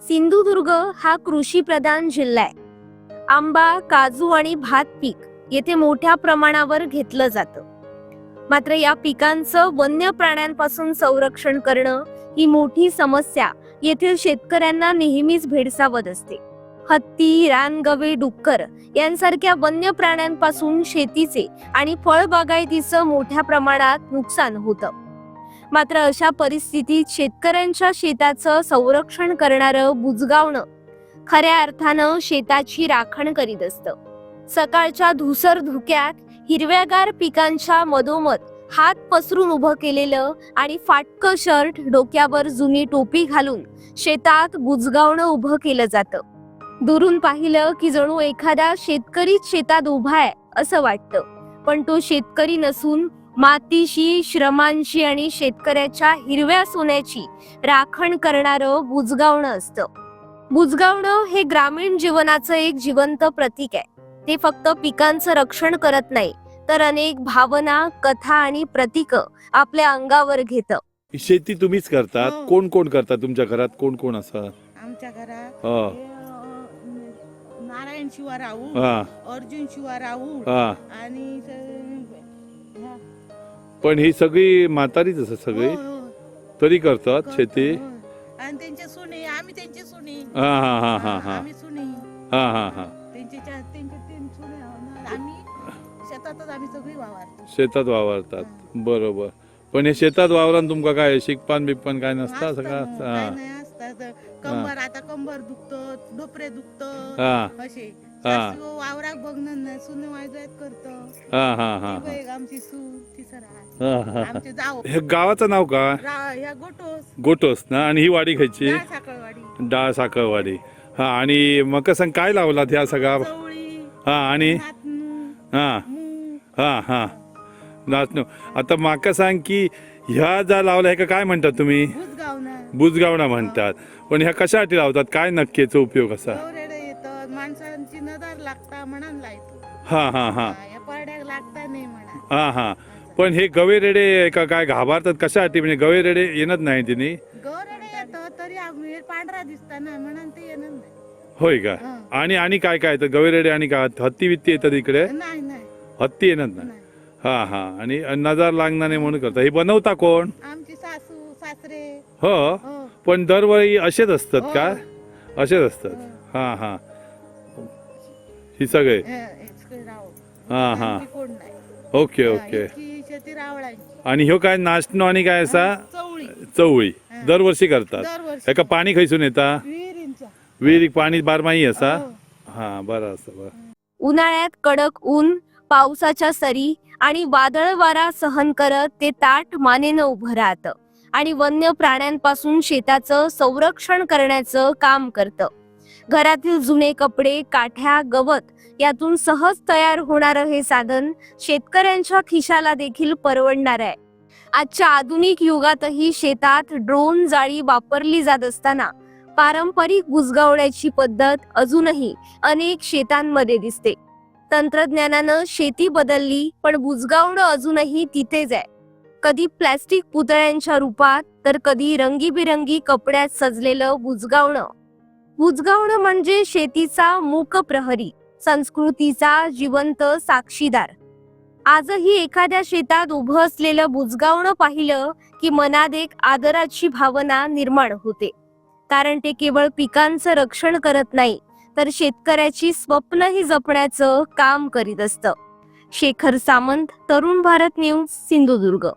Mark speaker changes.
Speaker 1: सिंधुदुर्ग हा कृषी प्रधान जिल्हा आहे. आंबा, काजू आणि भात पीक येथे मोठ्या प्रमाणावर घेतलं जातं. मात्र या पिकांचं वन्य प्राण्यांपासून संरक्षण करणं ही मोठी समस्या येथील शेतकऱ्यांना नेहमीच भेडसावत असते. हत्ती, रानगवे, डुक्कर यांसारख्या वन्य प्राण्यांपासून शेतीचे आणि फळबागायतीचं मोठ्या प्रमाणात नुकसान होतं. मात्र अशा परिस्थितीत शेतकऱ्यांच्या शेताचं संरक्षण करणारं बुजगावणं खऱ्या अर्थानं शेताची राखण करीत असतं. सकाळच्या धुसर धुक्यात हिरव्यागार पिकांच्या मधोमध हात पसरून उभं केलेलं आणि फाटकं शर्ट, डोक्यावर जुनी टोपी घालून शेतात बुजगावणं उभं केलं जातं. दुरून पाहिलं की जणू एखादा शेतकरीच शेतात उभा आहे असं वाटतं. पण तो शेतकरी नसून मातीशी, श्रमांची आणि शेतकऱ्याच्या हिरव्या सोन्याची राखण करणारं बुजगावणं असतं. बुजगावणं हे ग्रामीण जीवनाचं एक जिवंत प्रतीक आहे. ते फक्त पिकांचं रक्षण करत नाही, तर अनेक भावना, कथा आणि प्रतीक आपल्या अंगावर घेतं.
Speaker 2: शेती तुम्हीच करतात? कोण कोण करतात तुमच्या घरात? कोण कोण असतात
Speaker 3: आमच्या घरात?
Speaker 2: हा.
Speaker 3: नारायण शिवाराऊ,
Speaker 2: हा.
Speaker 3: अर्जुन शिवाराऊ
Speaker 2: हा.
Speaker 3: आणि
Speaker 2: पण ही सगळी म्हातारीच असतात सगळी, तरी करतात शेती?
Speaker 3: आणि त्यांच्या सुने, आम्ही त्यांची सुने.
Speaker 2: हा हा हा हा हा
Speaker 3: आम्ही सुने.
Speaker 2: हा हा हा
Speaker 3: त्यांच्या तीन सुने आम्ही शेतातच आम्ही सगळी वावरतो.
Speaker 2: शेतात वावरतात. बरोबर. पण हे शेतात वावरान तुमका काय शिकपान बिकपान काय नसता? सगळं
Speaker 3: काय नाही असतात. कंबर, आता कंबर दुखतं, ढोपरे दुखतं,
Speaker 2: हा
Speaker 3: असे
Speaker 2: हा
Speaker 3: वावराक बघणं नाही, सुने वाजवायत करतो.
Speaker 2: हा हा हा
Speaker 3: आमची सून तिसरा
Speaker 2: हा.
Speaker 3: आमचे जाऊ.
Speaker 2: हे गावाचं नाव का?
Speaker 3: ह्या गोटोस
Speaker 2: गोटोस ना. आणि ही वाडी खायची?
Speaker 3: साखळवाडी.
Speaker 2: डाळ साखळवाडी. हा. आणि मग सांग काय लावलात ह्या सगळा?
Speaker 3: चवळी,
Speaker 2: हा. आणि
Speaker 3: नाचणं,
Speaker 2: हा
Speaker 3: मूग.
Speaker 2: हा हा नाचणं. आता माका सांग की ह्या ज्या लावल्या ह्या काय म्हणतात तुम्ही?
Speaker 3: बुजगावना.
Speaker 2: बुजगावणा म्हणतात. पण ह्या कशासाठी लावतात? काय नक्की याचा उपयोग असा?
Speaker 3: गवरेडे येतात, माणसांची नजर लागता म्हणून लायतो.
Speaker 2: हा हा हा
Speaker 3: या पड्याक लागता नाही म्हणा.
Speaker 2: हा हा. पण हे गवे रेडे का काय घाबरतात कशासाठी? म्हणजे गवे रेडे येणत नाही तिने?
Speaker 3: गवरेडे येतो तरी आम्ही पांढरा दिसता ना म्हणून ते येणार नाही.
Speaker 2: होय का?
Speaker 3: हा.
Speaker 2: आणि काय काय येतं? गवे रेडे आणि काय हत्ती बित्ती येतात इकडे?
Speaker 3: नाही नाही
Speaker 2: हत्ती येणार नाही.
Speaker 3: नाही.
Speaker 2: हा हा. आणि नजर लागणार नाही म्हणून करतात. हे बनवता कोण?
Speaker 3: आमची सासू सासरे.
Speaker 2: हो.
Speaker 3: हो.
Speaker 2: पण दरवेळी असेच असतात
Speaker 3: हो.
Speaker 2: का? असेच असतात.
Speaker 3: हो.
Speaker 2: हा हा. ही सगळे?
Speaker 3: इतके राव.
Speaker 2: हा हा.
Speaker 3: आमची कोण नाही.
Speaker 2: Okay okay.
Speaker 3: इतकी शेती रावळांची.
Speaker 2: आणि ह्यो काय नाचणं आणि काय असा?
Speaker 3: चवळी.
Speaker 2: चवळी
Speaker 3: हा.
Speaker 2: दरवर्षी करतात?
Speaker 3: दरवर्षी.
Speaker 2: ह्याका पाणी खैसून येता?
Speaker 3: विहिरींचा.
Speaker 2: विहिरीक पाणी बारमाही असा?
Speaker 3: हो.
Speaker 2: हा. बरं असं. बरं.
Speaker 1: उन्हाळ्यात कडक ऊन, पावसाच्या सरी आणि वादळ वारा सहन करत ते ताठ मानेनं उभं राहतं आणि वन्य प्राण्यांपासून शेताचं संरक्षण करण्याचं काम करतं. घरातील जुने कपडे, काठ्या, गवत यातून सहज तयार होणारं हे साधन शेतकऱ्यांच्या खिशाला देखील परवडणार आहे. आजच्या आधुनिक युगातही शेतात ड्रोन जाळी वापरली जात असताना पारंपरिक बुजगावण्याची पद्धत अजूनही अनेक शेतांमध्ये दिसते. तंत्रज्ञानानं शेती बदलली, पण बुजगावणं अजूनही तिथेच आहे. कधी प्लॅस्टिक पुतळ्यांच्या रूपात, तर कधी रंगीबिरंगी कपड्यात सजलेलं बुजगावणं. बुजगावणं म्हणजे शेतीचा मूक प्रहरी, संस्कृतीचा जिवंत साक्षीदार. आजही एखाद्या शेतात उभं असलेलं बुजगावणं पाहिलं की मनात एक आदराची भावना निर्माण होते. कारण ते केवळ पिकांचं रक्षण करत नाही, तर शेतकऱ्याची स्वप्नही जपण्याचं काम करीत असतं. शेखर सामंत, तरुण भारत न्यूज, सिंधुदुर्ग.